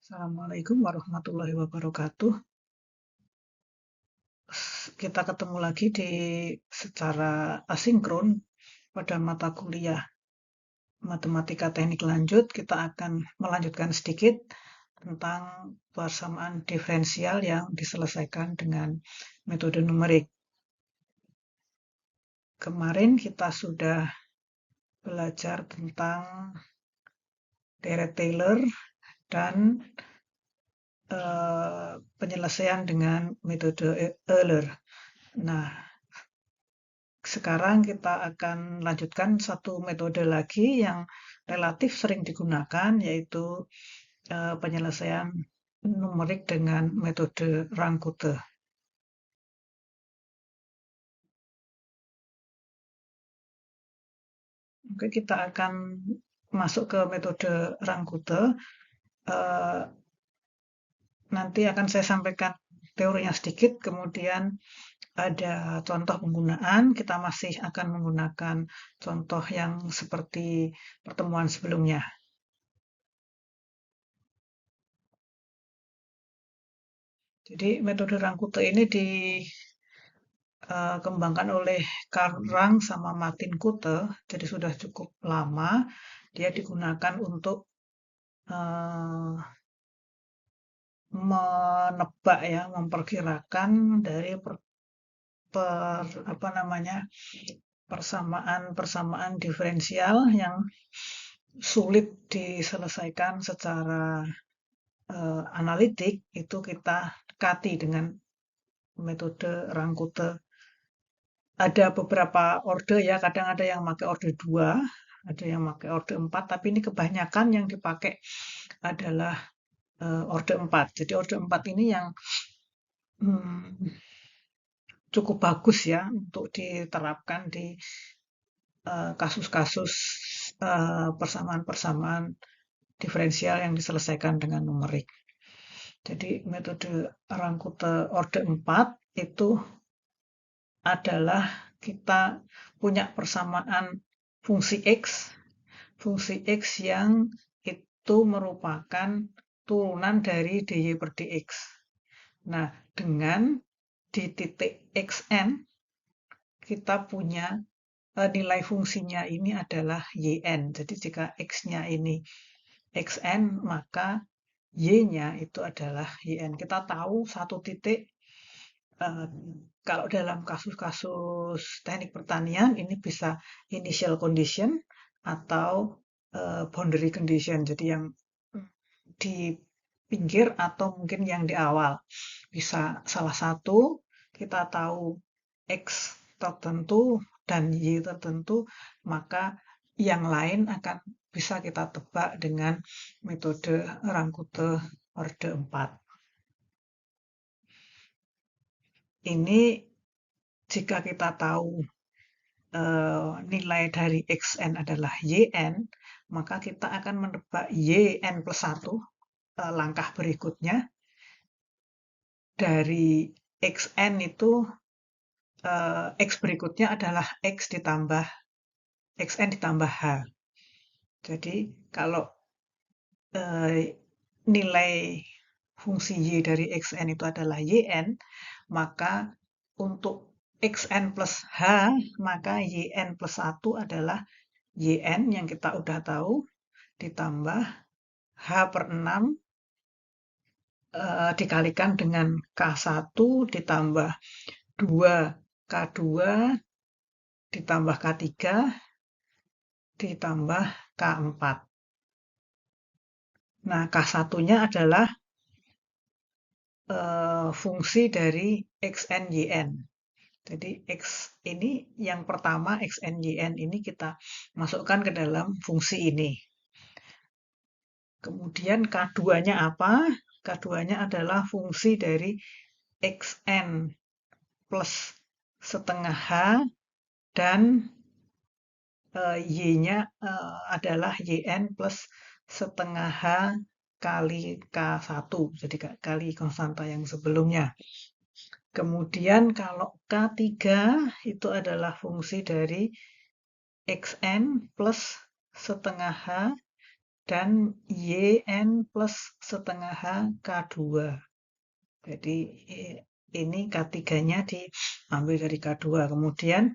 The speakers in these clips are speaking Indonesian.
Assalamualaikum warahmatullahi wabarakatuh. Kita ketemu lagi secara asinkron pada mata kuliah Matematika Teknik Lanjut. Kita akan melanjutkan sedikit tentang persamaan diferensial yang diselesaikan dengan metode numerik. Kemarin kita sudah belajar tentang Dirac-Taylor dan penyelesaian dengan metode Euler. Nah, sekarang kita akan lanjutkan satu metode lagi yang relatif sering digunakan, yaitu penyelesaian numerik dengan metode Rank-Kute. Oke, kita akan masuk ke metode Rank-Kute. Nanti akan saya sampaikan teorinya sedikit, kemudian ada contoh penggunaan. Kita masih akan menggunakan contoh yang seperti pertemuan sebelumnya. Jadi metode Rank-Kute ini dikembangkan oleh Karl Rank sama Martin Kute, jadi sudah cukup lama. Dia digunakan untuk menebak ya, memperkirakan dari persamaan diferensial yang sulit diselesaikan secara analitik, itu kita dekati dengan metode Rank-Kute. Ada beberapa orde ya, kadang ada yang pakai orde 2, ada yang pakai orde 4, tapi ini kebanyakan yang dipakai adalah orde 4. Jadi orde 4 ini yang cukup bagus ya untuk diterapkan di kasus-kasus persamaan-persamaan diferensial yang diselesaikan dengan numerik. Jadi metode Rank-Kute orde 4 itu adalah kita punya persamaan fungsi X yang itu merupakan turunan dari dy per dx. Nah, dengan di titik xn, kita punya nilai fungsinya ini adalah yn. Jadi jika x-nya ini xn, maka y-nya itu adalah yn. Kita tahu satu titik, kalau dalam kasus-kasus teknik pertanian, ini bisa initial condition atau boundary condition. Jadi yang di pinggir atau mungkin yang di awal. Bisa salah satu, kita tahu X tertentu dan Y tertentu, maka yang lain akan bisa kita tebak dengan metode Rank-Kute orde 4. Ini jika kita tahu nilai dari Xn adalah Yn, maka kita akan menebak Yn plus 1, langkah berikutnya. Dari Xn itu, X berikutnya adalah Xn ditambah H. Jadi kalau nilai fungsi Y dari Xn itu adalah Yn, maka untuk Xn plus H, maka Yn plus 1 adalah Yn yang kita udah tahu, ditambah H per 6 dikalikan dengan K1 ditambah 2K2 ditambah K3 ditambah K4. Nah, K1-nya adalah fungsi dari Xn Yn. Jadi X ini yang pertama, Xn Yn ini kita masukkan ke dalam fungsi ini. Kemudian K2-nya apa? K2-nya adalah fungsi dari Xn plus setengah H dan Y-nya adalah Yn plus setengah H kali K1, jadi kali konstanta yang sebelumnya. Kemudian kalau K3 itu adalah fungsi dari Xn plus setengah H dan YN plus setengah H K2. Jadi ini K3-nya diambil dari K2. Kemudian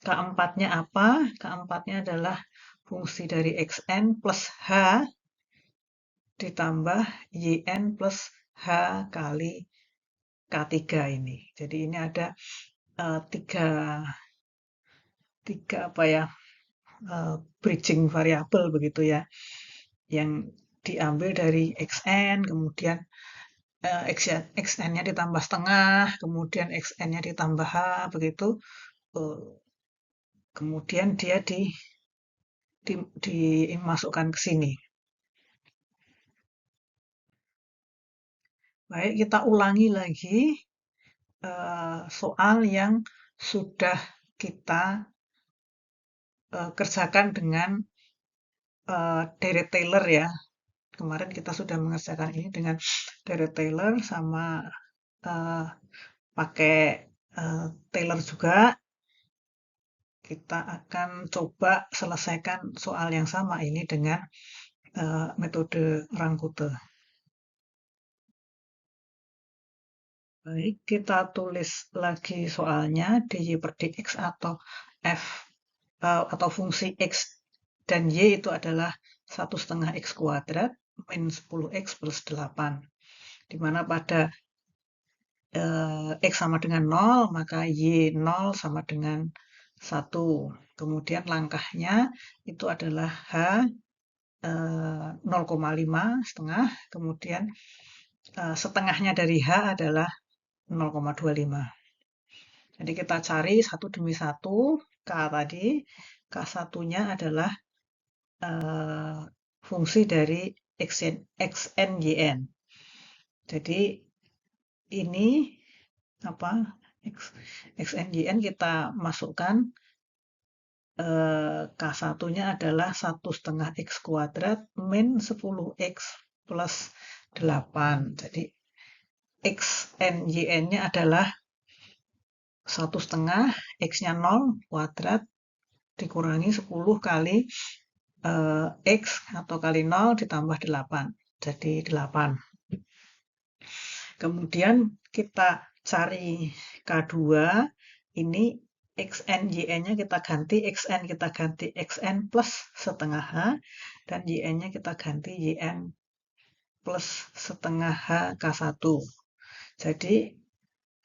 K4-nya apa? K4-nya adalah fungsi dari XN plus H ditambah YN plus H kali K3 ini. Jadi ini ada tiga apa ya, bridging variabel begitu ya, yang diambil dari XN, kemudian XN-nya ditambah setengah, kemudian XN-nya ditambah H, begitu. Kemudian dia dimasukkan ke sini. Baik, kita ulangi lagi soal yang sudah kita kerjakan dengan Deret-Taylor ya. Kemarin kita sudah mengerjakan ini dengan Deret-Taylor sama pakai Taylor juga. Kita akan coba selesaikan soal yang sama ini dengan metode Rangkute. Baik, kita tulis lagi soalnya dy per dx atau f atau fungsi x dan y itu adalah 1/2 x kuadrat min 10x plus 8. Di mana pada x sama dengan 0, maka y 0 sama dengan 1. Kemudian langkahnya itu adalah h 0,5 setengah, kemudian setengahnya dari h adalah 0,25. Jadi kita cari satu demi satu K tadi. K1-nya adalah fungsi dari XN, YN. Jadi ini apa? XN, YN kita masukkan. K1-nya adalah 1/2 X kuadrat min 10X plus 8. Jadi XN, YN-nya adalah 1/2 X-nya 0 kuadrat dikurangi 10 kali X atau kali 0 ditambah 8. Jadi 8. Kemudian kita cari K2. Ini XN, YN-nya kita ganti XN, kita ganti XN plus setengah H, dan YN-nya kita ganti YN plus setengah H K1. Jadi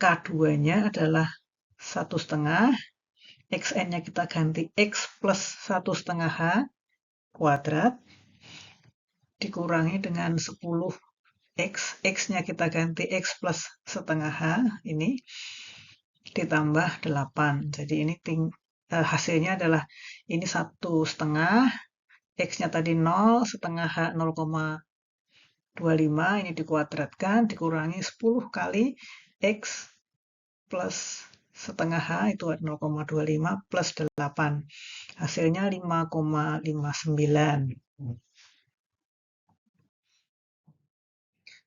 K2-nya adalah 1/2, XN-nya kita ganti X plus 1/2 H kuadrat, dikurangi dengan 10X, X-nya kita ganti X plus setengah H, ini, ditambah 8. Jadi ini hasilnya adalah ini 1/2, X-nya tadi 0, setengah H 0,25, ini dikuadratkan, dikurangi 10 kali X plus setengah H, itu 0,25 plus 8. Hasilnya 5,59.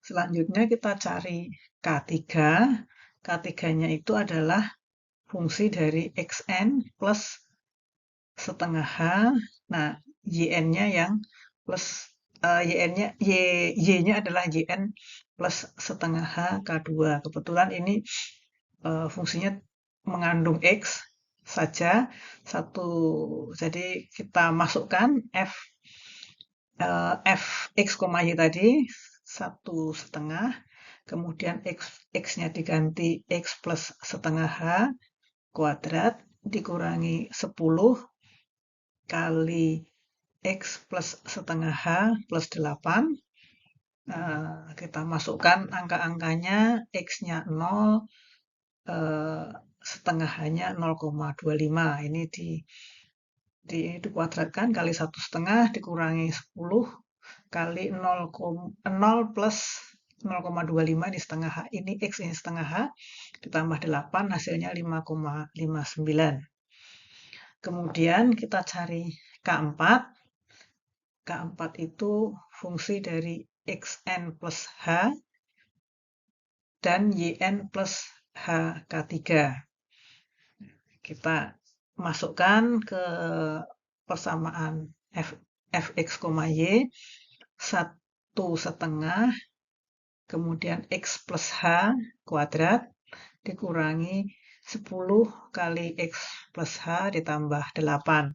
Selanjutnya kita cari K3. K3-nya itu adalah fungsi dari XN plus setengah H. Nah, YN-nya yang plus Y-nya adalah YN plus setengah H K2. Kebetulan ini fungsinya mengandung X saja. Jadi kita masukkan X, Y tadi 1/2. Kemudian X-nya diganti X plus setengah H kuadrat dikurangi 10 kali X plus setengah H plus 8. Kita masukkan angka-angkanya, X-nya 0, setengah H-nya 0,25. Ini dikuadratkan kali 1/2 dikurangi 10 kali 0 plus 0,25 di setengah H. Ini X, ini setengah H, ditambah 8, hasilnya 5,59. Kemudian kita cari K4. K4 itu fungsi dari XN plus H dan YN plus H K3. Kita masukkan ke persamaan fx, y 1/2, kemudian x plus h kuadrat dikurangi 10 kali x plus h ditambah 8.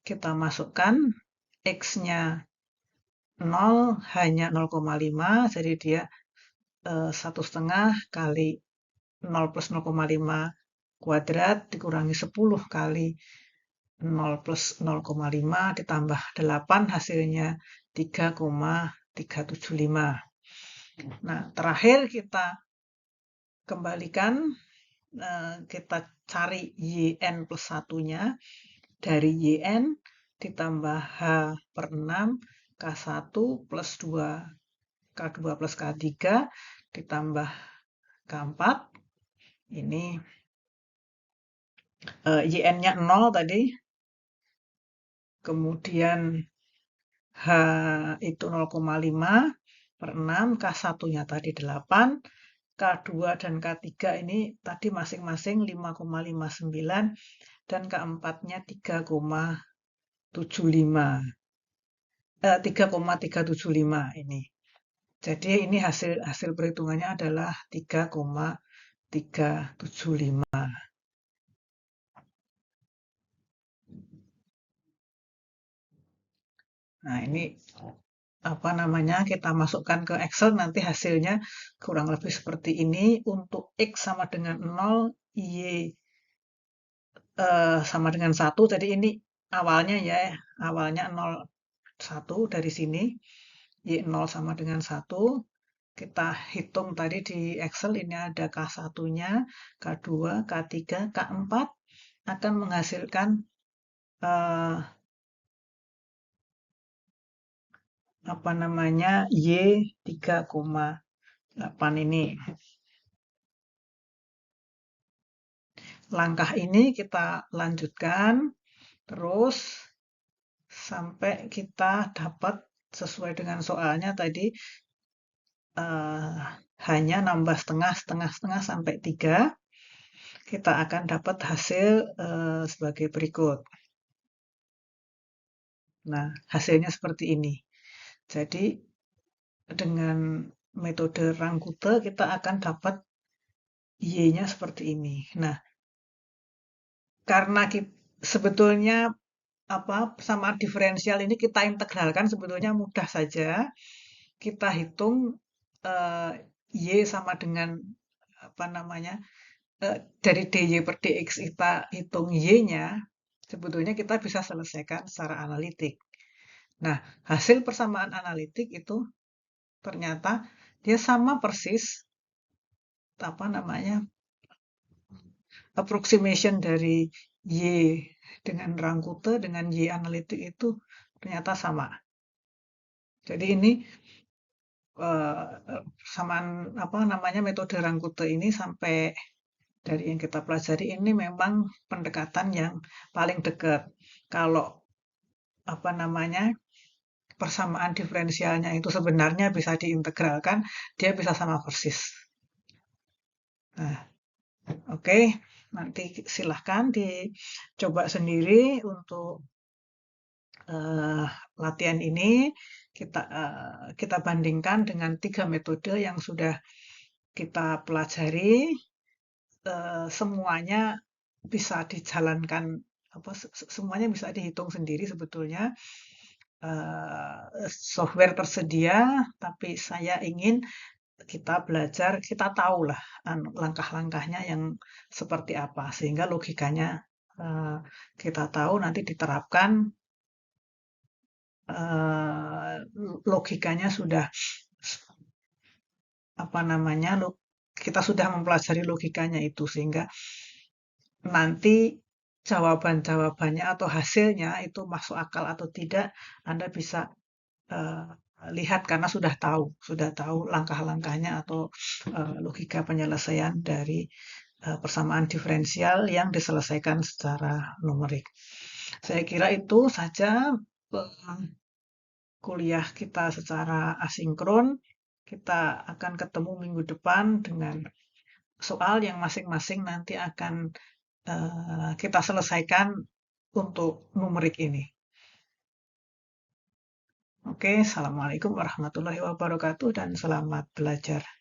Kita masukkan x-nya 0 hanya 0,5, jadi dia 1/2 kali 0 plus 0,5 kuadrat dikurangi 10 kali 0 plus 0,5 ditambah 8, hasilnya 3,375. Nah, terakhir kita kembalikan, kita cari yn plus 1-nya. Dari yn ditambah h per 6, k1 plus 2, k2 plus k3 ditambah k4. Ini yn-nya 0 tadi, kemudian h itu 0,5 per 6, k1-nya tadi 8, k2 dan k3 ini tadi masing-masing 5,59 dan k4-nya 3,375 ini. Jadi ini hasil perhitungannya adalah 3,375. Nah, ini apa namanya, kita masukkan ke Excel, nanti hasilnya kurang lebih seperti ini. Untuk X sama dengan 0, Y sama dengan 1, jadi ini awalnya ya, awalnya 0, 1 dari sini, Y0 sama dengan 1, kita hitung tadi di Excel, ini ada K1-nya, K2, K3, K4, akan menghasilkan apa namanya, Y 3,8 ini. Langkah ini kita lanjutkan terus sampai kita dapat sesuai dengan soalnya tadi, hanya nambah setengah, setengah sampai 3. Kita akan dapat hasil sebagai berikut. Nah, hasilnya seperti ini. Jadi dengan metode Rangkute kita akan dapat Y-nya seperti ini. Nah, karena sebetulnya persamaan diferensial ini kita integralkan sebetulnya mudah saja. Kita hitung Y sama dengan apa namanya, dari dy per dx kita hitung Y-nya, sebetulnya kita bisa selesaikan secara analitik. Nah, hasil persamaan analitik itu ternyata dia sama persis apa namanya, approximation dari Y dengan Rangkute dengan Y analitik itu ternyata sama. Jadi ini persamaan apa namanya, metode Rangkute ini sampai dari yang kita pelajari ini memang pendekatan yang paling dekat. Kalau apa namanya, persamaan diferensialnya itu sebenarnya bisa diintegralkan, dia bisa sama persis. Nah, oke, nanti silahkan dicoba sendiri untuk latihan ini. Kita bandingkan dengan 3 metode yang sudah kita pelajari. Semuanya bisa dijalankan, semuanya bisa dihitung sendiri sebetulnya. Software tersedia, tapi saya ingin kita belajar, kita tahulah langkah-langkahnya yang seperti apa, sehingga logikanya kita tahu, nanti diterapkan logikanya sudah apa namanya, kita sudah mempelajari logikanya itu, sehingga nanti jawaban-jawabannya atau hasilnya itu masuk akal atau tidak, Anda bisa lihat karena sudah tahu langkah-langkahnya atau logika penyelesaian dari persamaan diferensial yang diselesaikan secara numerik. Saya kira itu saja kuliah kita secara asinkron. Kita akan ketemu minggu depan dengan soal yang masing-masing nanti akan kita selesaikan untuk numerik ini. Oke, assalamualaikum warahmatullahi wabarakatuh dan selamat belajar.